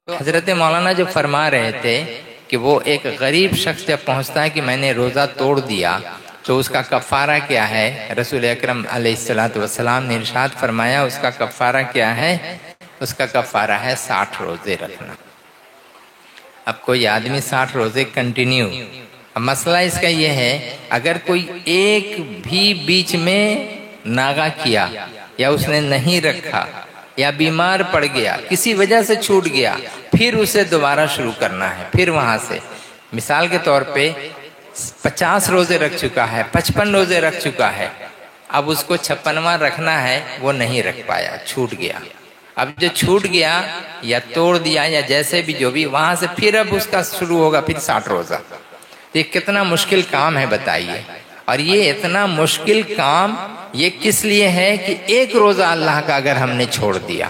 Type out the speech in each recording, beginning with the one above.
تو حضرت مولانا جو فرما رہے تھے کہ وہ ایک غریب شخص جب پہنچتا ہے کہ میں نے روزہ توڑ دیا تو اس کا کفارہ کیا ہے، رسول اکرم علیہ السلام نے ارشاد فرمایا اس کا کفارہ کیا ہے، اس کا کفارہ ہے 60 روزے رکھنا۔ اب کوئی آدمی 60 روزے کنٹینیو، اب مسئلہ اس کا یہ ہے اگر کوئی ایک بھی بیچ میں ناغا کیا یا اس نے نہیں رکھا یا بیمار پڑ گیا، کسی وجہ سے چھوٹ گیا، پھر اسے دوبارہ شروع کرنا ہے، پھر وہاں سے مثال کے طور پہ 50 روزے رکھ چکا ہے، 55 روزے رکھ چکا ہے، اب اس کو 56واں رکھنا ہے، وہ نہیں رکھ پایا، چھوٹ گیا۔ اب جو چھوٹ گیا یا توڑ دیا یا جیسے بھی جو بھی، وہاں سے پھر اب اس کا شروع ہوگا پھر 60 روزہ۔ یہ کتنا مشکل کام ہے بتائیے، اور یہ اتنا مشکل کام یہ کس لیے ہے کہ ایک روزہ اللہ کا اگر ہم نے چھوڑ دیا،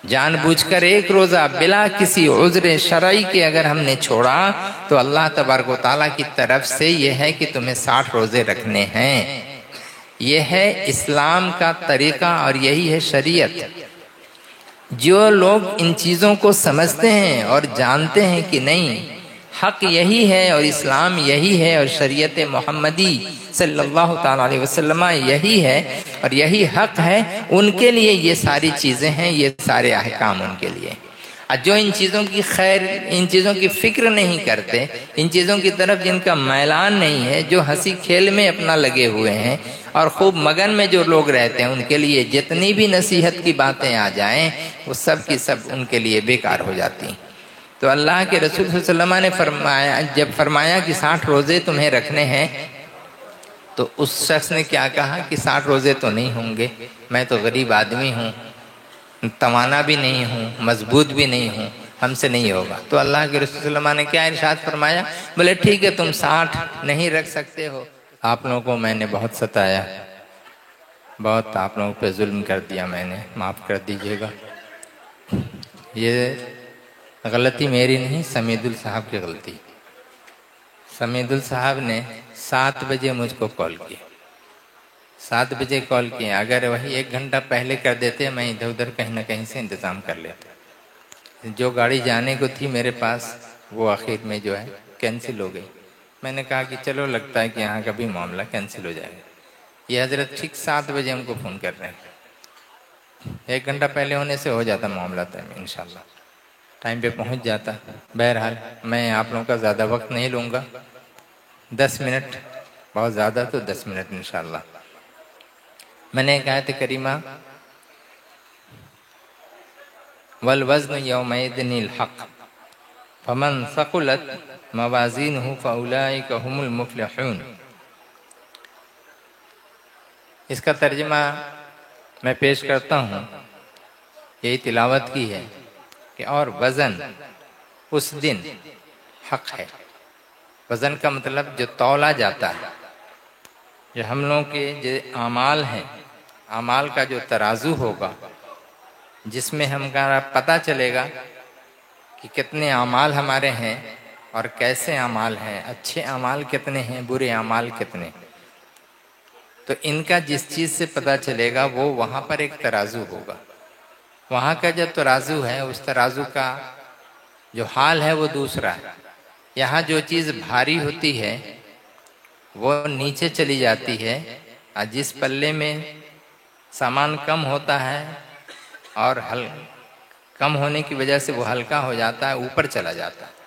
جان بوجھ کر ایک روزہ بلا کسی عذر شرعی کے اگر ہم نے چھوڑا تو اللہ تبارک و تعالیٰ کی طرف سے یہ ہے کہ تمہیں 60 روزے رکھنے ہیں۔ یہ ہے اسلام کا طریقہ اور یہی ہے شریعت۔ جو لوگ ان چیزوں کو سمجھتے ہیں اور جانتے ہیں کہ نہیں حق یہی ہے اور اسلام یہی ہے اور شریعت محمدی صلی اللہ تعالیٰ علیہ وسلم یہی ہے اور یہی حق ہے، ان کے لیے یہ ساری چیزیں ہیں، یہ سارے احکام ان کے لیے۔ اور جو ان چیزوں کی خیر، ان چیزوں کی فکر نہیں کرتے، ان چیزوں کی طرف جن کا میلان نہیں ہے، جو ہنسی کھیل میں اپنا لگے ہوئے ہیں اور خوب مگن میں جو لوگ رہتے ہیں، ان کے لیے جتنی بھی نصیحت کی باتیں آ جائیں وہ سب کی سب ان کے لیے بیکار ہو جاتی ہیں۔ تو اللہ کے رسول صلی اللہ علیہ وسلم نے فرمایا، جب فرمایا کہ 60 روزے تمہیں رکھنے ہیں، تو اس شخص نے کیا کہا کہ 60 روزے تو نہیں ہوں گے، میں تو غریب آدمی ہوں، توانا بھی نہیں ہوں، مضبوط بھی نہیں ہوں، ہم سے نہیں ہوگا۔ تو اللہ کے رسول صلی اللہ علیہ وسلم نے کیا ارشاد فرمایا، بولے ٹھیک ہے تم 60 نہیں رکھ سکتے ہو، آپ لوگوں کو میں نے بہت ستایا، بہت آپ لوگوں پہ ظلم کر دیا، میں نے معاف کر دیجیے گا۔ یہ غلطی میری نہیں، سمید الصاحب کی غلطی۔ سمید الصاحب نے 7 بجے مجھ کو کال کیا، 7 بجے کال کیا، اگر وہی 1 گھنٹہ پہلے کر دیتے میں ادھر ادھر کہیں نہ کہیں سے انتظام کر لیتا۔ جو گاڑی جانے کو تھی میرے پاس وہ آخر میں جو ہے کینسل ہو گئی۔ میں نے کہا کہ چلو لگتا ہے کہ یہاں کا بھی معاملہ کینسل ہو جائے گا۔ یہ حضرت ٹھیک 7 بجے ہم کو فون کر رہے ہیں، 1 گھنٹہ پہلے ہونے سے ہو جاتا معاملہ تھا، انشاءاللہ ٹائم پہ پہنچ جاتا۔ بہرحال میں آپ لوگوں کا زیادہ وقت نہیں لوں گا، 10 منٹ، بہت زیادہ تو 10 منٹ انشاءاللہ۔ میں نے ایک آیت کریمہ والوزن یومئذ الحق فمن ثقلت موازینہ فاولئک هم المفلحون، اس کا ترجمہ میں پیش کرتا ہوں، یہی تلاوت کی ہے کہ اور وزن اس دن حق ہے۔ وزن کا مطلب جو تولا جاتا ہے، جو ہم لوگوں کے جو اعمال ہیں، اعمال کا جو ترازو ہوگا، جس میں ہمارا پتہ چلے گا کہ کتنے اعمال ہمارے ہیں اور کیسے اعمال ہیں، اچھے اعمال کتنے ہیں، برے اعمال کتنے، تو ان کا جس چیز سے پتہ چلے گا وہ وہاں پر ایک ترازو ہوگا۔ وہاں کا جو ترازو ہے، اس ترازو کا جو حال ہے وہ دوسرا ہے۔ یہاں جو چیز بھاری ہوتی ہے وہ نیچے چلی جاتی ہے، اور جس پلے میں سامان کم ہوتا ہے اور کم ہونے کی وجہ سے وہ ہلکا ہو جاتا ہے، اوپر چلا جاتا ہے۔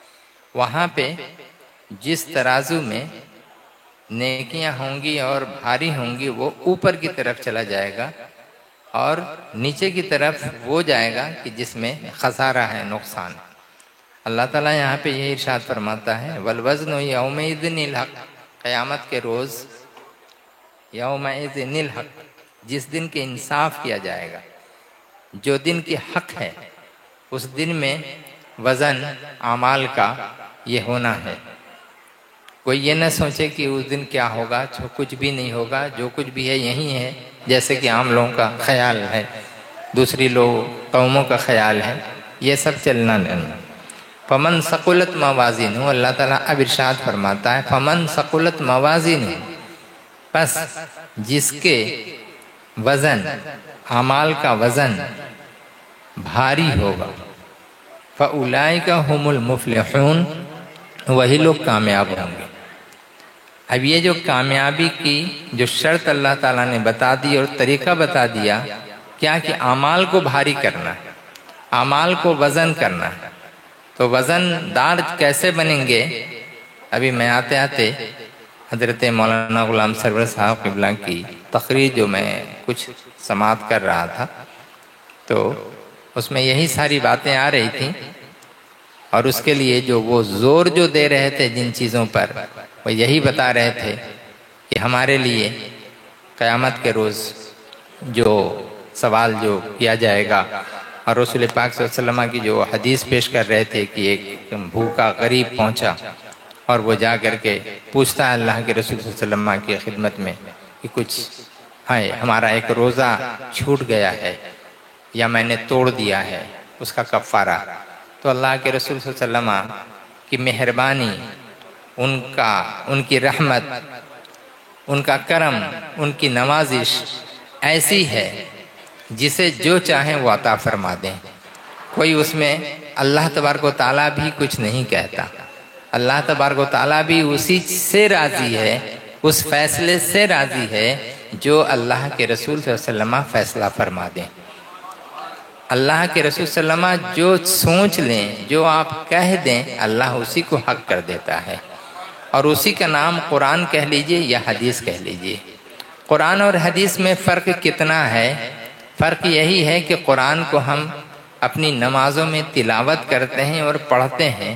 وہاں پہ جس ترازو میں نیکیاں ہوں گی اور بھاری ہوں گی وہ اوپر کی طرف چلا جائے گا، اور نیچے کی طرف وہ جائے گا کہ جس میں خسارہ ہے، نقصان ہے۔ اللہ تعالیٰ یہاں پہ یہ ارشاد فرماتا ہے والوزن یومئذ الحق، قیامت کے روز یومئذ الحق، جس دن کے انصاف کیا جائے گا، جو دن کی حق ہے، اس دن میں وزن اعمال کا یہ ہونا ہے۔ کوئی یہ نہ سوچے کہ اس دن کیا ہوگا، کچھ بھی نہیں ہوگا، جو کچھ بھی ہے یہی ہے، جیسے کہ عام لوگوں کا خیال ہے، دوسری قوموں کا خیال ہے، یہ سب چلنا نہیں۔ فمن ثقلت موازینہ، اللہ تعالیٰ اب ارشاد فرماتا ہے فمن ثقلت موازینہ، پس جس کے وزن، اعمال کا وزن بھاری ہوگا، فَأُولَئِكَ هُمُ الْمُفْلِحُونَ، وہی لوگ کامیاب ہوں گے۔ اب یہ جو کامیابی کی جو شرط اللہ تعالیٰ نے بتا دی اور طریقہ بتا دیا، کیا کہ اعمال کو بھاری کرنا، اعمال کو وزن کرنا۔ تو وزن دار کیسے بنیں گے؟ ابھی میں آتے آتے حضرت مولانا غلام سرور صاحب قبلہ کی تقریر جو میں کچھ سماعت کر رہا تھا، تو اس میں یہی ساری باتیں آ رہی تھیں، اور اس کے لیے جو وہ زور جو دے رہے تھے جن چیزوں پر، وہ یہی بتا رہے تھے کہ ہمارے لیے قیامت کے روز جو سوال جو کیا جائے گا، اور رسول پاک صلی اللہ علیہ وسلم کی جو حدیث پیش کر رہے تھے کہ ایک بھوکا غریب پہنچا اور وہ جا کر کے پوچھتا ہے اللہ کے رسول صلی اللہ علیہ وسلم کی خدمت میں کہ کچھ ہے، ہمارا ایک روزہ چھوٹ گیا ہے یا میں نے توڑ دیا ہے، اس کا کفارہ۔ تو اللہ کے رسول صلی اللہ علیہ وسلم کی مہربانی، ان کی رحمت، ان کا کرم، ان کی نوازش ایسی ہے جسے جو چاہیں وہ عطا فرما دیں۔ کوئی اس میں اللہ تبارک و تعالیٰ بھی کچھ نہیں کہتا، اللہ تبارک و تعالیٰ بھی اسی سے راضی ہے، اس فیصلے سے راضی ہے جو اللہ کے رسول صلی اللہ علیہ وسلم فیصلہ فرما دیں۔ اللہ کے رسول صلی اللہ علیہ وسلم جو سوچ لیں، جو آپ کہہ دیں، اللہ اسی کو حق کر دیتا ہے، اور اسی کا نام قرآن کہہ لیجئے یا حدیث کہہ لیجئے۔ قرآن اور حدیث میں فرق کتنا ہے؟ فرق یہی ہے کہ قرآن کو ہم اپنی نمازوں میں تلاوت کرتے ہیں اور پڑھتے ہیں،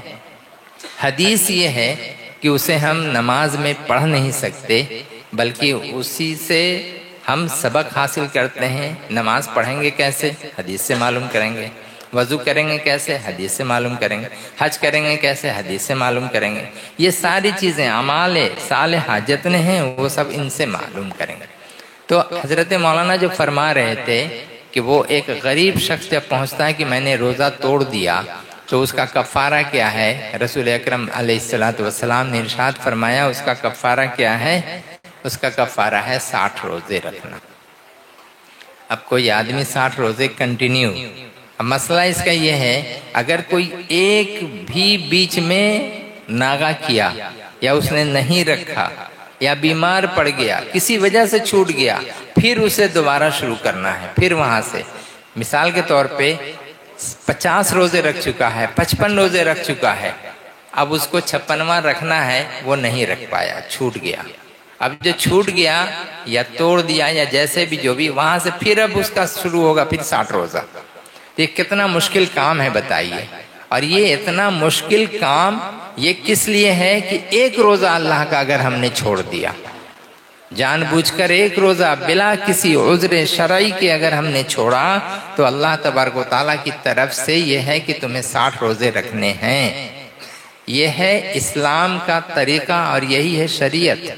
حدیث یہ ہے کہ اسے ہم نماز میں پڑھ نہیں سکتے، بلکہ اسی سے ہم سبق حاصل کرتے ہیں۔ نماز پڑھیں گے کیسے؟ حدیث سے معلوم کریں گے۔ وضو کریں گے کیسے؟ حدیث سے معلوم کریں گے۔ حج کریں گے کیسے؟ حدیث سے معلوم کریں گے۔ یہ ساری چیزیں اعمال صالحہ جتنے ہیں وہ سب ان سے معلوم کریں گے۔ تو حضرت مولانا جو فرما رہے تھے کہ وہ ایک غریب شخص جب پہنچتا ہے کہ میں نے روزہ توڑ دیا تو اس کا کفارہ کیا ہے؟ رسول اکرم علیہ السلام نے ارشاد فرمایا اس کا کفارہ کیا ہے؟ اس کا کفارہ ہے 60 روزے رکھنا۔ اب کوئی آدمی 60 روزے کنٹینیو، اب مسئلہ اس کا یہ ہے اگر کوئی ایک بھی بیچ میں ناغا کیا یا اس نے نہیں رکھا یا بیمار پڑ گیا، کسی وجہ سے چھوٹ گیا، پھر اسے دوبارہ شروع کرنا ہے۔ پھر وہاں سے مثال کے طور پہ 50 روزے رکھ چکا ہے، 55 روزے رکھ چکا ہے، اب اس کو 56واں رکھنا ہے، وہ نہیں رکھ پایا، چھوٹ گیا۔ اب جو چھوٹ گیا یا توڑ دیا یا جیسے بھی جو بھی، وہاں سے پھر اب اس کا شروع ہوگا پھر 60 روزہ۔ یہ کتنا مشکل کام ہے بتائیے، اور یہ اتنا مشکل کام یہ کس لیے ہے کہ ایک روزہ اللہ کا اگر ہم نے چھوڑ دیا، جان بوجھ کر ایک روزہ بلا کسی عذر شرعی کے اگر ہم نے چھوڑا، تو اللہ تبارک و تعالیٰ کی طرف سے یہ ہے کہ تمہیں 60 روزے رکھنے ہیں۔ یہ ہے اسلام کا طریقہ اور یہی ہے شریعت۔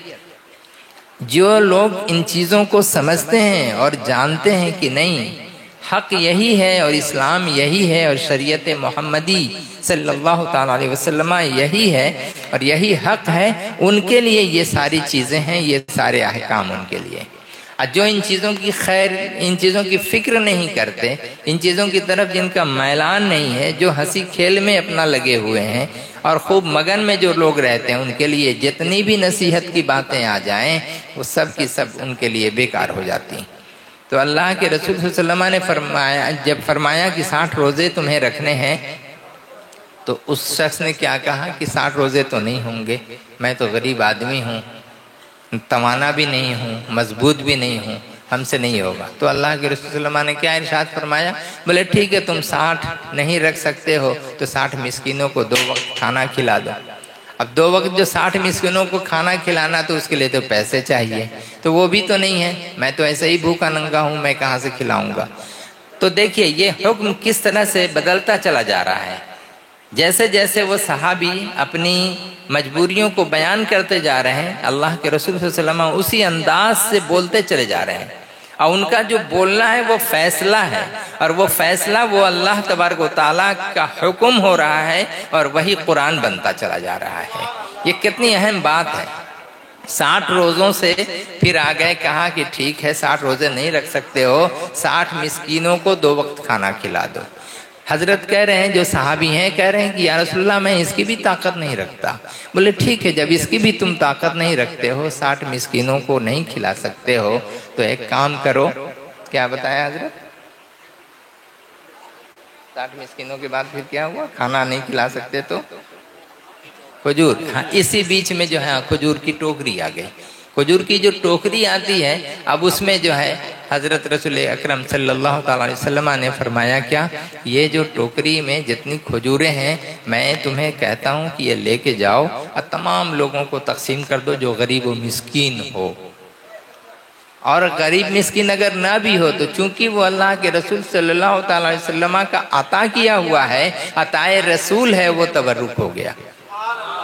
جو لوگ ان چیزوں کو سمجھتے ہیں اور جانتے ہیں کہ نہیں حق یہی ہے اور اسلام یہی ہے اور شریعت محمدی صلی اللہ تعالیٰ علیہ وسلم یہی ہے اور یہی حق ہے، ان کے لیے یہ ساری چیزیں ہیں، یہ سارے احکام ان کے لیے۔ اور جو ان چیزوں کی خیر، ان چیزوں کی فکر نہیں کرتے، ان چیزوں کی طرف جن کا میلان نہیں ہے، جو ہنسی کھیل میں اپنا لگے ہوئے ہیں اور خوب مگن میں جو لوگ رہتے ہیں، ان کے لیے جتنی بھی نصیحت کی باتیں آ جائیں وہ سب کی سب ان کے لیے بیکار ہو جاتی ہیں۔ تو اللہ کے رسول صلی اللہ علیہ وسلم نے فرمایا، جب فرمایا کہ 60 روزے تمہیں رکھنے ہیں، تو اس شخص نے کیا کہا کہ 60 روزے تو نہیں ہوں گے، میں تو غریب آدمی ہوں، توانا بھی نہیں ہوں، مضبوط بھی نہیں ہوں، ہم سے نہیں ہوگا۔ تو اللہ کے رسول صلی اللہ علیہ وسلم نے کیا ارشاد فرمایا؟ بولے ٹھیک ہے، تم 60 نہیں رکھ سکتے ہو تو 60 مسکینوں کو 2 وقت کھانا کھلا دو۔ اب 2 وقت جو 60 مسکینوں کو کھانا کھلانا تو اس کے لیے تو پیسے چاہیے، تو وہ بھی تو نہیں ہے، میں تو ایسے ہی بھوکا ننگا ہوں، میں کہاں سے کھلاؤں گا؟ تو دیکھیے یہ حکم کس طرح سے بدلتا چلا جا رہا ہے۔ جیسے جیسے وہ صحابی اپنی مجبوریوں کو بیان کرتے جا رہے ہیں، اللہ کے رسول صلی اللہ علیہ وسلم اسی انداز سے بولتے چلے جا رہے ہیں، اور ان کا جو بولنا ہے وہ فیصلہ ہے، اور وہ فیصلہ وہ اللہ تبارک و تعالیٰ کا حکم ہو رہا ہے اور وہی قرآن بنتا چلا جا رہا ہے۔ یہ کتنی اہم بات ہے۔ 60 روزوں سے پھر آگئے کہا کہ ٹھیک ہے 60 روزے نہیں رکھ سکتے ہو، 60 مسکینوں کو 2 وقت کھانا کھلا دو۔ حضرت کہہ رہے ہیں، جو صحابی ہیں کہہ رہے ہیں کہ یا رسول اللہ میں اس کی بھی طاقت نہیں رکھتا۔ بولے ٹھیک ہے، جب اس کی بھی تم طاقت نہیں رکھتے ہو، 60 مسکینوں کو نہیں کھلا سکتے ہو، تو ایک کام کرو۔ کیا بتایا حضرت؟ 60 مسکینوں کے بعد پھر کیا ہوا؟ کھانا نہیں کھلا سکتے تو کھجور۔ ہاں، اسی بیچ میں جو ہے کھجور کی ٹوکری آ گئی۔ کھجور کی جو ٹوکری آتی ہے، اب اس میں جو ہے حضرت رسول اکرم صلی اللہ تعالی علیہ وسلم نے فرمایا کیا، یہ جو ٹوکری میں جتنی کھجوریں ہیں، میں تمہیں کہتا ہوں کہ یہ لے کے جاؤ اور تمام لوگوں کو تقسیم کر دو جو غریب و مسکین ہو۔ اور غریب مسکین اگر نہ بھی ہو تو چونکہ وہ اللہ کے رسول صلی اللہ تعالی علیہ وسلم کا عطا کیا ہوا ہے، عطائے رسول ہے، وہ تبرک ہو گیا۔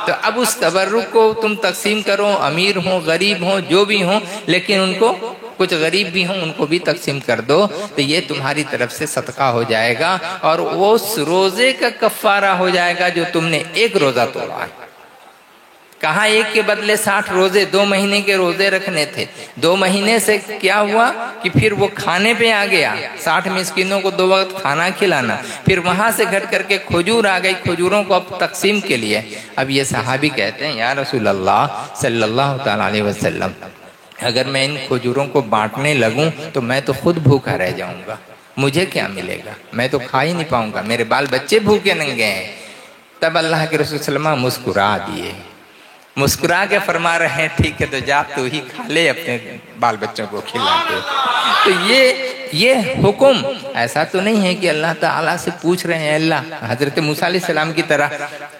تو اب اس تبرک کو تم تقسیم کرو، امیر ہوں غریب ہوں جو بھی ہوں، لیکن ان کو کچھ غریب بھی ہوں ان کو بھی تقسیم کر دو، تو یہ تمہاری طرف سے صدقہ ہو جائے گا اور وہ اس روزے کا کفارہ ہو جائے گا جو تم نے ایک روزہ توڑا ہے۔ کہاں ایک کے بدلے 60 روزے، 2 مہینے کے روزے رکھنے تھے۔ 2 مہینے سے کیا ہوا کہ پھر وہ کھانے پہ آ گیا، 60 مسکینوں کو 2 وقت کھانا کھلانا، پھر وہاں سے گھٹ کر کے کھجور آ گئی، کھجوروں کو اب تقسیم کے لیے۔ اب یہ صحابی کہتے ہیں یا رسول اللہ صلی اللہ تعالیٰ علیہ وسلم، اگر میں ان کھجوروں کو بانٹنے لگوں تو میں تو خود بھوکا رہ جاؤں گا، مجھے کیا ملے گا؟ میں تو کھا ہی نہیں پاؤں گا، میرے بال بچے بھوکے ننگے ہیں۔ تب اللہ کے رسول صلی اللہ علیہ وسلم مسکرا دیے، مسکرا کے فرما رہے ہیں ٹھیک ہے تو جا تو ہی کھا لے، اپنے بال بچوں کو کھلا دے۔ تو یہ حکم ایسا تو نہیں ہے کہ اللہ تعالیٰ سے پوچھ رہے ہیں، اللہ حضرت موسیٰ علیہ السلام کی طرح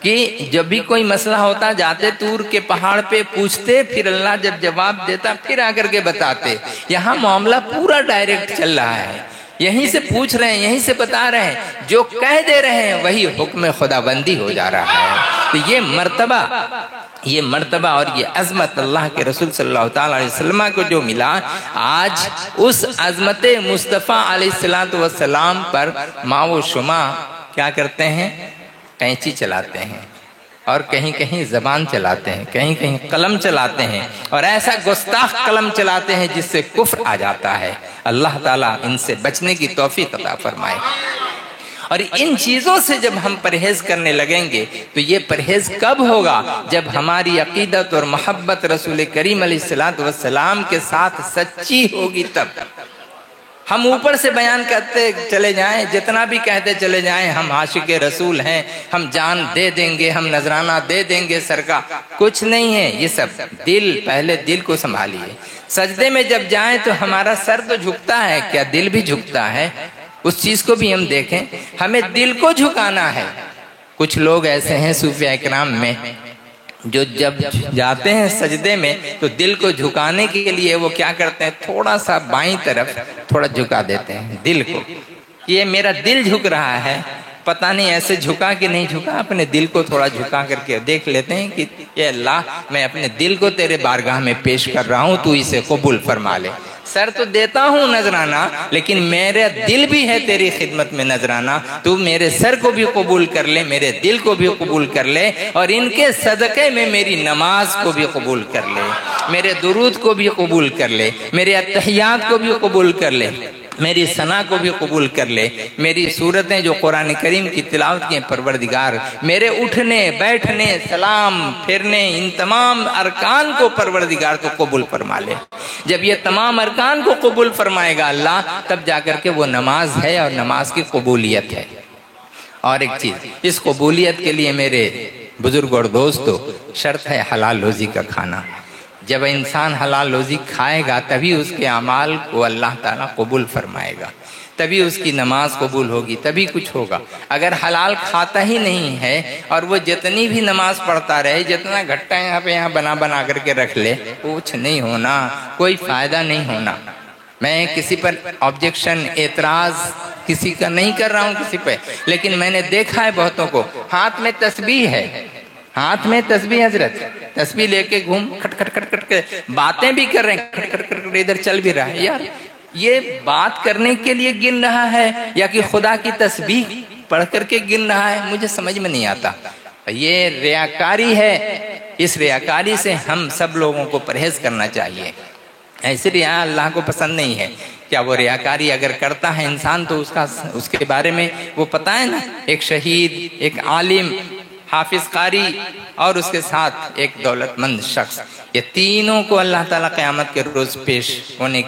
کہ جب بھی کوئی مسئلہ ہوتا جاتے طور کے پہاڑ پہ پوچھتے، پھر اللہ جب جواب دیتا پھر آ کر کے بتاتے۔ یہاں معاملہ پورا ڈائریکٹ چل رہا ہے، یہیں سے پوچھ رہے ہیں، یہیں سے بتا رہے ہیں، جو کہہ دے رہے ہیں وہی حکم خدا بندی ہو جا رہا ہے۔ تو یہ مرتبہ اور یہ عظمت اللہ کے رسول صلی اللہ تعالیٰ علیہ وسلم کو جو ملا، آج اس عظمت مصطفیٰ علیہ السلام پر ماں و شما کیا کرتے ہیں؟ قینچی چلاتے ہیں، اور کہیں کہیں زبان چلاتے ہیں، کہیں کہیں قلم چلاتے ہیں، اور ایسا گستاخ قلم چلاتے ہیں جس سے کفر آ جاتا ہے۔ اللہ تعالیٰ ان سے بچنے کی توفیق عطا فرمائے۔ اور ان چیزوں سے جب ہم پرہیز کرنے لگیں گے تو یہ پرہیز کب ہوگا؟ جب ہماری عقیدت اور محبت رسول کریم علیہ السلام کے ساتھ سچی ہوگی۔ تب ہم اوپر سے بیان کرتے چلے جائیں، جتنا بھی کہتے چلے جائیں ہم عاشق رسول ہیں، ہم جان دے دیں گے، ہم نذرانہ دے دیں گے سرکار، کچھ نہیں ہے یہ سب۔ پہلے دل کو سنبھالیے۔ سجدے میں جب جائیں تو ہمارا سر تو جھکتا ہے، کیا دل بھی جھکتا ہے؟ اس چیز کو بھی ہم دیکھیں، ہمیں دل کو جھکانا ہے۔ کچھ لوگ ایسے ہیں صوفیاء اکرام میں جو جب جاتے ہیں سجدے میں تو دل کو جھکانے کے لیے وہ کیا کرتے ہیں، تھوڑا سا بائیں طرف تھوڑا جھکا دیتے ہیں دل کو۔ یہ میرا دل جھک رہا ہے، پتہ نہیں ایسے جھکا کہ نہیں جھکا، اپنے دل کو تھوڑا جھکا کر کے دیکھ لیتے ہیں کہ اے اللہ میں اپنے دل کو تیرے بارگاہ میں پیش کر رہا ہوں، تو اسے قبول فرما لے۔ سر تو دیتا ہوں نذرانہ، لیکن میرا دل بھی ہے تیری خدمت میں نذرانہ، تو میرے سر کو بھی قبول کر لے، میرے دل کو بھی قبول کر لے، اور ان کے صدقے میں میری نماز کو بھی قبول کر لے، میرے درود کو بھی قبول کر لے، میرے اتحیات کو بھی قبول کر لے، میری ثنا کو بھی قبول کر لے، میری صورتیں جو قرآن کریم کی تلاوت کی پروردگار، میرے اٹھنے بیٹھنے سلام پھرنے ان تمام ارکان کو پروردگار تو قبول فرما لے۔ جب یہ تمام ارکان کو قبول فرمائے گا اللہ، تب جا کر کے وہ نماز ہے اور نماز کی قبولیت ہے۔ اور ایک چیز، اس قبولیت کے لیے میرے بزرگ اور دوستو شرط ہے حلال روزی کا کھانا۔ جب انسان حلال روزی کھائے گا تبھی اس کے اعمال کو اللہ تعالیٰ قبول فرمائے گا، تبھی اس کی نماز قبول ہوگی، تبھی کچھ ہوگا۔ اگر حلال کھاتا ہی نہیں ہے اور وہ جتنی بھی نماز پڑھتا رہے، جتنا گھٹا یہاں بنا کر کے رکھ لے، کچھ نہیں ہونا، کوئی فائدہ نہیں ہونا۔ میں کسی پر آبجیکشن اعتراض کسی کا نہیں کر رہا ہوں کسی پہ، لیکن میں نے دیکھا ہے بہتوں کو ہاتھ میں تسبیح ہے، ہاتھ میں تسبیح، حضرت تسبیح لے کے گھوم کھٹ کھٹ کھٹ کھٹ کے باتیں بھی کر رہے ہیں، کھٹ کھٹ کھٹ کھٹ ادھر چل بھی رہا ہے۔ یار یہ بات کرنے کے لیے گن رہا ہے یا کہ خدا کی تسبیح پڑھ کر کے گن رہا ہے، مجھے سمجھ میں نہیں آتا۔ یہ ریاکاری ہے، اس ریاکاری سے ہم سب لوگوں کو پرہیز کرنا چاہیے۔ ایسے ریا اللہ کو پسند نہیں ہے۔ کیا وہ ریاکاری اگر کرتا ہے انسان تو اس کے بارے میں وہ پتہ ہے نا، ایک شہید، ایک عالم، حافظ قاری اور اس کے ساتھ ایک دولت مند شخص، یہ تینوں کو اللہ تعالیٰ قیامت کے روز پیش ہونے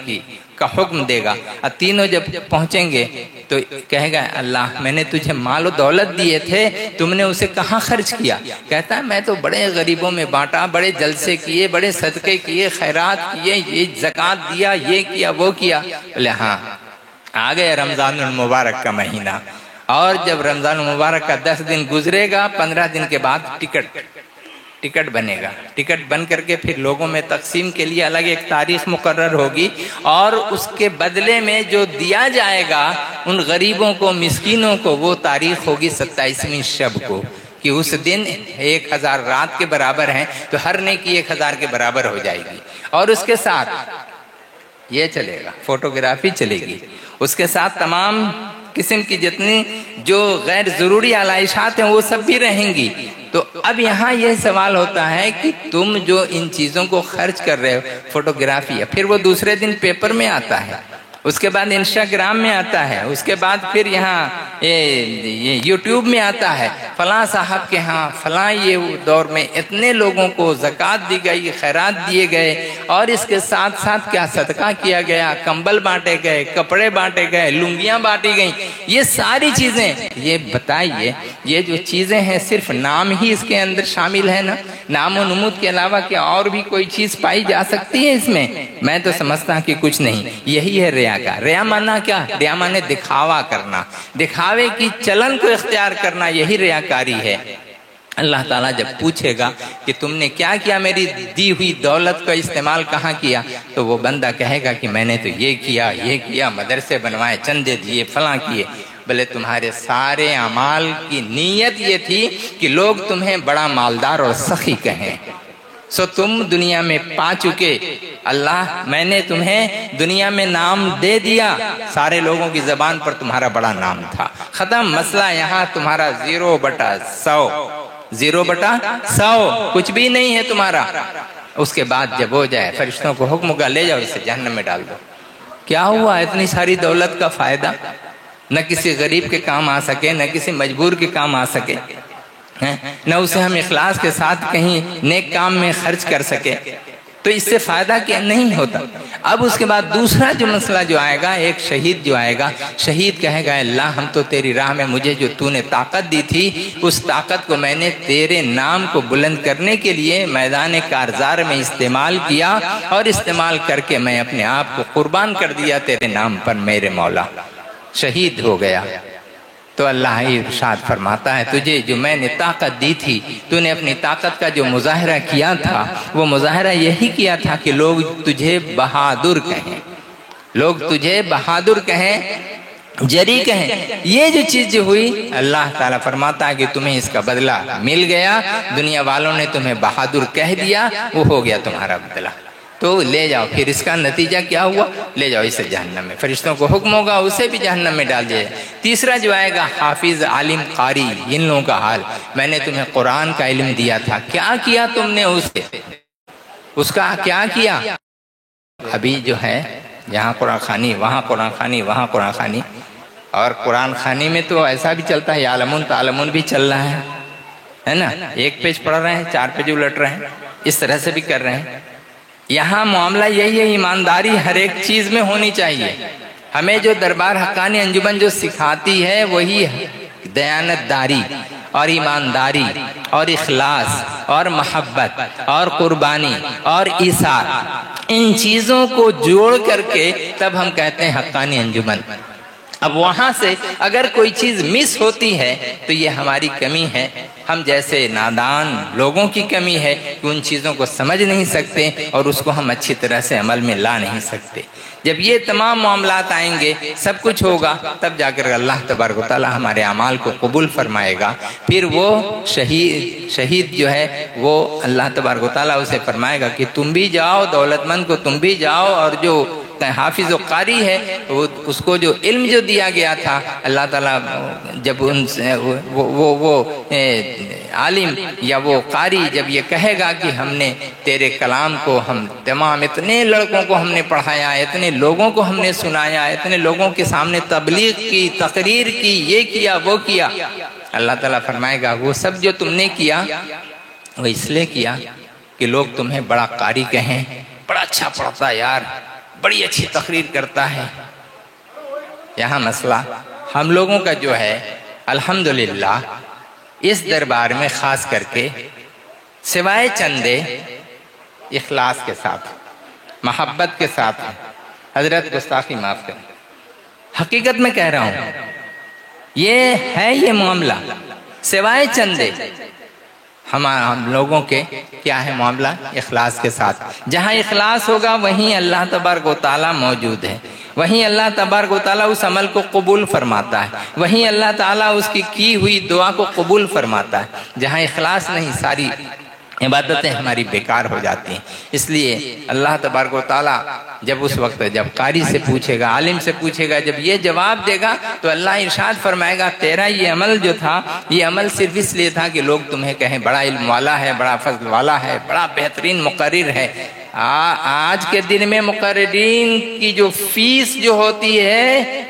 کا حکم دے گا، اور تینوں جب پہنچیں گے تو کہے گا اللہ میں نے تجھے مال و دولت دیے تھے، تم نے اسے کہاں خرچ کیا؟ کہتا ہے میں تو بڑے غریبوں میں بانٹا، بڑے جلسے کیے، بڑے صدقے کیے، خیرات کیے، یہ زکوٰۃ دیا، یہ کیا وہ کیا۔ بولے ہاں آ گیا رمضان المبارک کا مہینہ، اور جب رمضان المبارک کا 10 دن گزرے گا، 15 دن کے بعد ٹکٹ بنے گا، ٹکٹ بن کر کے پھر لوگوں میں تقسیم کے لیے الگ ایک تاریخ مقرر ہوگی، اور اس کے بدلے میں جو دیا جائے گا ان غریبوں کو، مسکینوں کو، وہ تاریخ ہوگی 27ویں شب کو، کہ اس دن 1000 رات کے برابر ہیں تو ہر نیکی 1000 کے برابر ہو جائے گی۔ اور اس کے ساتھ یہ چلے گا، فوٹوگرافی چلے گی، اس کے ساتھ تمام قسم کی جتنی جو غیر ضروری علائشات ہیں وہ سب بھی رہیں گی۔ تو اب یہاں یہ سوال ہوتا ہے کہ تم جو ان چیزوں کو خرچ کر رہے ہو، فوٹوگرافی ہے، پھر وہ دوسرے دن پیپر میں آتا ہے، اس کے بعد انسٹاگرام میں آتا ہے، اس کے بعد پھر یہاں یہ یوٹیوب میں آتا ہے، فلاں صاحب کے ہاں فلاں یہ دور میں اتنے لوگوں کو زکوٰۃ دی گئی، خیرات دیے گئے، اور اس کے ساتھ ساتھ کیا صدقہ کیا گیا، کمبل بانٹے گئے، کپڑے بانٹے گئے، لنگیاں بانٹی گئیں، یہ ساری چیزیں۔ یہ بتائیے یہ جو چیزیں ہیں صرف نام ہی اس کے اندر شامل ہے نا؟ نام و نمود کے علاوہ کیا اور بھی کوئی چیز پائی جا سکتی ہے اس میں تو سمجھتا ہوں کہ کچھ نہیں۔ یہی ہے ریا کا۔ ریا مانا کیا؟ ریا مانے دکھاوا کرنا، دکھاوے کی چلن کو اختیار کرنا، یہی ریاکاری ہے۔ اللہ تعالیٰ جب پوچھے گا کہ تم نے کیا کیا، میری دی ہوئی دولت کا استعمال کہاں کیا، تو وہ بندہ کہے گا کہ میں نے تو یہ کیا، مدرسے بنوائے، چندے دیے، فلاں کیے۔ بلے تمہارے سارے اعمال کی نیت یہ تھی کہ لوگ تمہیں بڑا مالدار اور سخی کہیں، سو تم دنیا میں پا چکے۔ اللہ میں نے تمہیں دنیا میں نام دے دیا، سارے لوگوں کی زبان پر تمہارا بڑا نام تھا، ختم مسئلہ۔ یہاں تمہارا 0/100 0/100 کچھ بھی نہیں ہے تمہارا۔ اس کے بعد جب ہو جائے فرشتوں کو حکم کا لے جاؤ اسے جہنم میں ڈال دو۔ کیا ہوا؟ اتنی ساری دولت کا فائدہ نہ کسی غریب کے کام آ سکے، نہ کسی مجبور کے کام آ سکے، نہ اسے ہم اخلاص کے ساتھ کہیں نیک کام میں خرچ کر سکے، تو اس سے فائدہ کیا نہیں ہوتا۔ اب اس کے بعد دوسرا جو مسئلہ جو آئے گا، ایک شہید جو آئے گا، شہید کہے گا اللہ ہم تو تیری راہ میں مجھے جو تو نے طاقت دی تھی، اس طاقت کو میں نے تیرے نام کو بلند کرنے کے لیے میدان کارزار میں استعمال کیا، اور استعمال کر کے میں اپنے آپ کو قربان کر دیا تیرے نام پر میرے مولا، شہید ہو گیا۔ تو اللہ ارشاد فرماتا ہے تجھے جو میں نے طاقت دی تھی، تو نے اپنی طاقت کا جو مظاہرہ کیا تھا، وہ مظاہرہ یہی کیا تھا کہ لوگ تجھے بہادر کہیں، لوگ تجھے بہادر کہیں، جری کہیں۔ یہ جو چیز جو ہوئی، اللہ تعالیٰ فرماتا ہے کہ تمہیں اس کا بدلہ مل گیا، دنیا والوں نے تمہیں بہادر کہہ دیا، وہ ہو گیا تمہارا بدلہ، تو لے جاؤ۔ پھر اس کا نتیجہ کیا ہوا؟ لے جاؤ اسے جہنم میں، فرشتوں کو حکم ہوگا اسے بھی جہنم میں ڈال دیا۔ تیسرا جو آئے گا حافظ، عالم، قاری، ان لوگوں کا حال، میں نے تمہیں قرآن کا علم دیا تھا، کیا کیا تم نے اسے؟ اس کا کیا کیا؟ ابھی جو ہے یہاں قرآن خوانی، وہاں قرآن خوانی، وہاں قرآن خوانی، اور قرآن خوانی میں تو ایسا بھی چلتا ہے، یعلمون تعلمون بھی چل رہا ہے نا، ایک پیج پڑھ رہے ہیں 4 پیج الٹ رہے ہیں، اس طرح سے بھی کر رہے ہیں۔ یہاں معاملہ یہی ہے، ایمانداری ہر ایک چیز میں ہونی چاہیے۔ ہمیں جو دربار حقانی انجمن جو سکھاتی ہے وہی دیانت داری اور ایمانداری اور اخلاص اور محبت اور قربانی اور ایثار، ان چیزوں کو جوڑ کر کے تب ہم کہتے ہیں حقانی انجمن۔ اب وہاں سے اگر کوئی چیز مس ہوتی ہے تو یہ ہماری کمی ہے، ہم جیسے نادان لوگوں کی کمی ہے کہ ان چیزوں کو سمجھ نہیں سکتے اور اس کو ہم اچھی طرح سے عمل میں لا نہیں سکتے۔ جب یہ تمام معاملات آئیں گے، سب کچھ ہوگا، تب جا کر اللہ تبارک و تعالیٰ ہمارے اعمال کو قبول فرمائے گا۔ پھر وہ شہید جو ہے وہ اللہ تبارک و تعالیٰ اسے فرمائے گا کہ تم بھی جاؤ، دولت مند کو تم بھی جاؤ، اور جو حافظ و قاری ہے اس کو جو علم جو دیا گیا تھا اللہ تعالیٰ جب ان سے وہ عالم یا وہ قاری جب یہ کہے گا کہ ہم نے تیرے کلام کو ہم تمام اتنے لڑکوں کو ہم نے پڑھایا، اتنے لوگوں کو ہم نے سنایا، اتنے لوگوں کے سامنے تبلیغ کی، تقریر کی، یہ کیا وہ کیا، اللہ تعالیٰ فرمائے گا وہ سب جو تم نے کیا وہ اس لیے کیا کہ لوگ تمہیں بڑا قاری کہیں، بڑا اچھا پڑھتا یار، بڑی اچھی تقریر کرتا ہے۔ یہاں مسئلہ ہم لوگوں کا جو ہے الحمدللہ اس دربار میں خاص کر کے سوائے چندے اخلاص کے ساتھ، محبت کے ساتھ، حضرت گستاخی معاف کریں، حقیقت میں کہہ رہا ہوں یہ ہے یہ معاملہ، سوائے چندے ہم لوگوں کے کیا ہے معاملہ؟ اخلاص کے ساتھ۔ جہاں اخلاص ہوگا وہیں اللہ تبارک و تعالیٰ موجود ہے، وہیں اللہ تبارک و تعالیٰ اس عمل کو قبول فرماتا ہے، وہیں اللہ تعالیٰ اس کی ہوئی دعا کو قبول فرماتا ہے۔ جہاں اخلاص نہیں ساری عبادتیں ہماری بیکار ہو جاتی ہیں۔ اس لیے اللہ تبارک و تعالیٰ جب اس وقت جب قاری سے پوچھے گا، عالم سے پوچھے گا، جب یہ جواب دے گا تو اللہ ارشاد فرمائے گا تیرا یہ عمل جو تھا یہ عمل صرف اس لیے تھا کہ لوگ تمہیں کہیں بڑا علم والا ہے، بڑا فضل والا ہے، بڑا بہترین مقرر ہے۔ آج کے دن میں مقررین کی جو فیس جو ہوتی ہے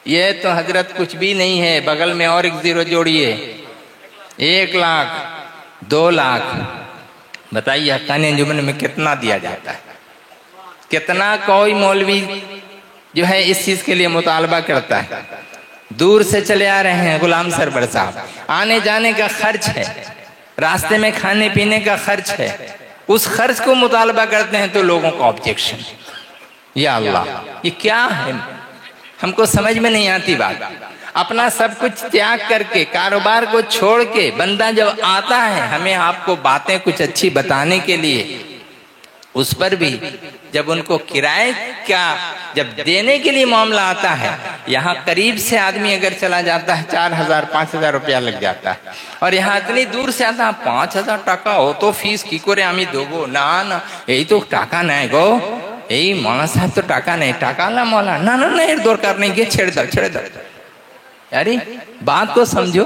یہ تو حضرت کچھ بھی نہیں ہے، بغل میں اور ایک زیرو جوڑیے، 1 لاکھ 2 لاکھ، بتائیے حقانی انجمن میں کتنا دیا جاتا ہے؟ کتنا کوئی مولوی جو ہے اس چیز کے لیے مطالبہ کرتا ہے؟ دور سے چلے آ رہے ہیں غلام سرور صاحب، آنے جانے کا خرچ ہے، راستے میں کھانے پینے کا خرچ ہے، اس خرچ کو مطالبہ کرتے ہیں تو لوگوں کا آبجیکشن۔ یا اللہ یہ کیا ہے؟ ہم کو سمجھ میں نہیں آتی بات۔ اپنا سب کچھ تیاگ کر کے، کاروبار کو چھوڑ کے بندہ جب آتا ہے ہمیں آپ کو باتیں کچھ اچھی بتانے کے لیے، اس پر بھی جب ان کو کرائے کا جب دینے کے لیے معاملہ آتا ہے، یہاں قریب سے آدمی اگر چلا جاتا ہے 4000 5000 روپیہ لگ جاتا ہے، اور یہاں اتنی دور سے آتا ہے 5000 টাকা ہو تو فیس کی করে আমি দেবো না না এই তো টাকা নেই গো, এই মৌলানা সাহেব তো টাকা নেই, টাকা আল্লাহ মৌলানা না না না এর দরকার নেই, গিয়ে ছেড়ে দাও ছেড়ে দাও। ارے بات کو سمجھو،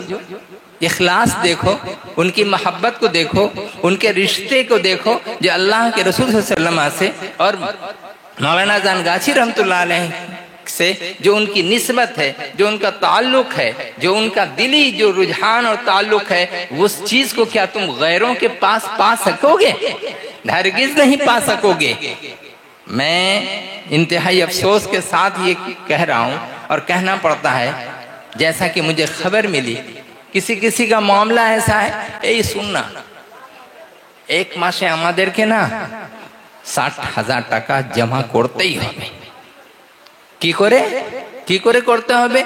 اخلاص دیکھو، ان کی محبت کو دیکھو، ان کے رشتے کو دیکھو جو اللہ کے رسول صلی اللہ علیہ وسلم سے اور مولانا زانگاچی رحمت اللہ علیہ سے جو ان کی نسبت ہے، جو ان کا تعلق ہے، جو ان کا دلی جو رجحان اور تعلق ہے، اس چیز کو کیا تم غیروں کے پاس پا سکو گے؟ ہرگز نہیں پا سکو گے۔ میں انتہائی افسوس کے ساتھ یہ کہہ رہا ہوں اور کہنا پڑتا ہے، جیسا کہ مجھے خبر ملی کسی کا معاملہ ایسا ہے، এই শুননা এক মাসে আমাদেরকে না ৬০,০০০ টাকা জমা করতেই হবে। কি করে করতে হবে?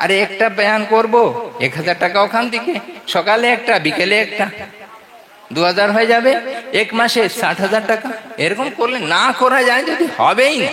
আরে একটা বয়ান করব ১০০০ টাকা ওখান থেকে, সকালে একটা বিকেলে একটা, ২০০০ হয়ে যাবে, এক মাসে ৬০,০০০ টাকা। এরকম করলে না করা যায় যদি হবেই না।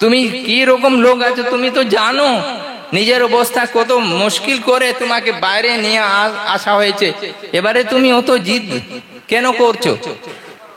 তুমি কি রকম লোক আছো তুমি তো জানো, নিজের অবস্থা কত মুশকিল করে তোমাকে বাইরে নিয়ে আসা হয়েছে, এবারে তুমি অত জিদ কেন করছো?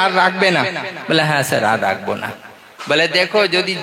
আর রাখবে না? বলে হ্যাঁ স্যার আর রাখবো না। বলে দেখো যদি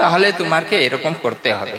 তাহলে তোমাকে এরকম করতে হবে।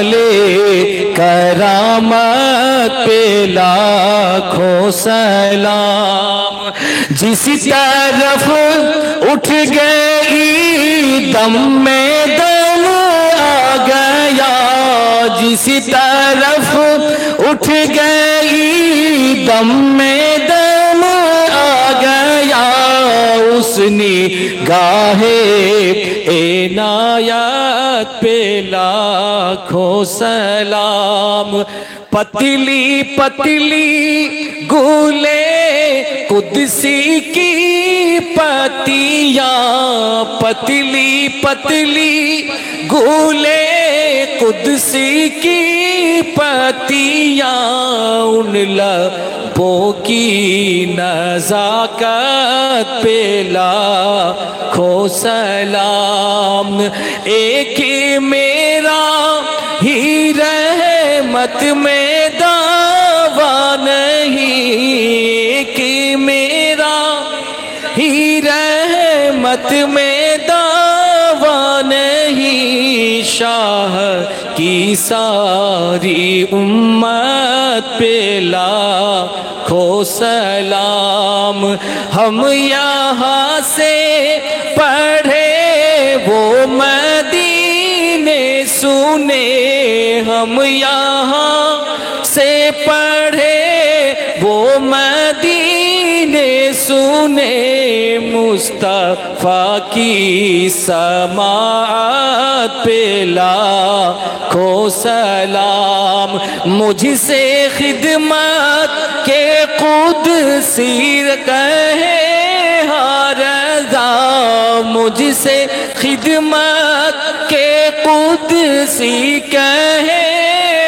والے کرامت پہ لاکھوں سلام. جس طرف اٹھ گئی دم میں دم آ گیا, جس طرف اٹھ گئی دم میں دم آ گیا, اس نگاہ عنایت پہ لاکھوں سلام. پتلی پتلی گولے قدسی کی پتیاں, پتلی پتلی گولے قدسی کی پتیاں, ان لبوں کی نزاکت پہ لاکھوں سلام. ایک میرا ہی رحمت میں دعویٰ نہیں, ایک میرا ہی رحمت میں دعویٰ نہیں, شاہ کی ساری امت پہ لاکھوں سلام. ہم یہاں سے پڑھے وہ مدینے سنے, ہم یہاں سے پڑھے وہ مدینے سنے, مصطفیٰ کی سماعت پہ لاکھوں سلام. مجھ سے خدمت کے قدسی کہے ہر رضا, مجھ سے خدمت کے قدسی کہے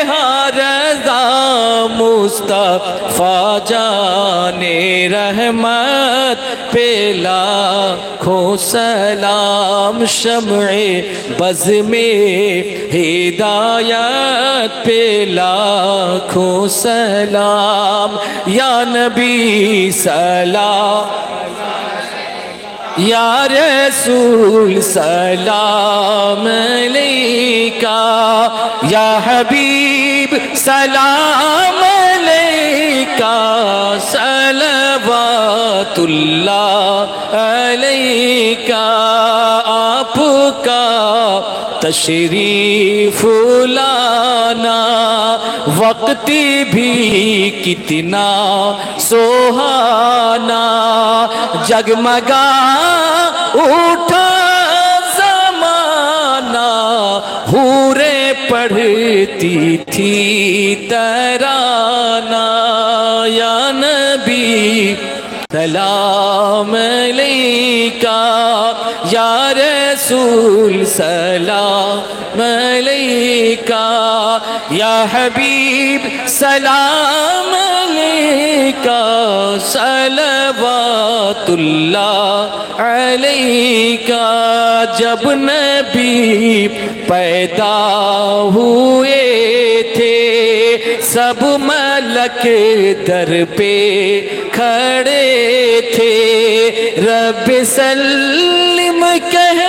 ہر رضا, مصطفیٰ جان رحمت پہ لاکھوں سلام. شمع بز میں ہدایت پہ لاکھوں سلام. یا نبی سلام, یا رسول سلام علیکہ, یا حبیب سلام علیکہ, صلوات اللہ علیکہ. آپ کا تشریف لانا وقت بھی کتنا سہانا, جگمگا اٹھا زمانہ, حوریں پڑھتی تھی ترانہ. یا نبی سلام علیکہ, یا رسول سلام علیکہ, یا حبیب سلام علیکہ, صلوات اللہ علیکہ. جب نبی پیدا ہوئے تھے سب ملک در پہ کھڑے تھے, رب سلم کہہ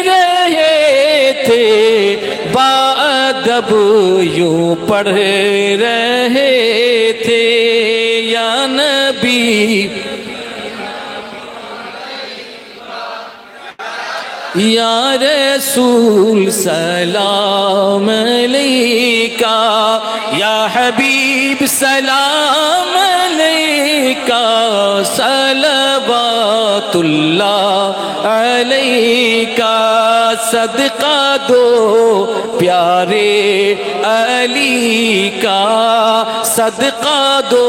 رہے تھے, بادب یوں پڑھ رہے تھے. یا نبی یا رسول سلام علیکہ, یا حبیب سلام علیکہ, صلوات اللہ علیکہ. صدقہ دو پیارے علی کا, صدقہ دو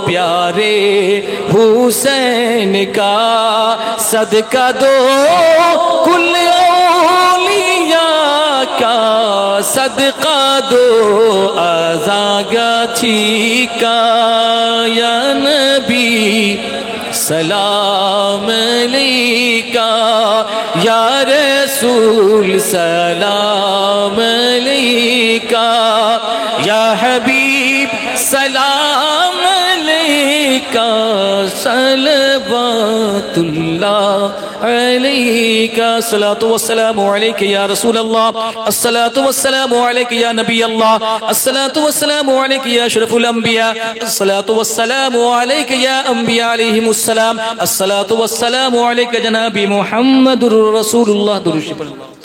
پیارے حسین کا, صدقہ دو کل اولیاء کا, صدقہ دو آزاگاچھی کا. یا نبی سلام علیکہ, یا رسول سلام علیکہ, یا حبیب سلام علیکہ, علیکہ صلوات اللہ علیکہ الصلاۃ والسلام علیکہ یا رسول اللہ الصلاۃ والسلام علیکہ یا نبی اللہ الصلاۃ والسلام علیکہ یا اشرف الانبیاء الصلاۃ والسلام علیکہ یا انبیاء علیہم السلام الصلاۃ والسلام علیکہ جناب محمد رسول اللہ درود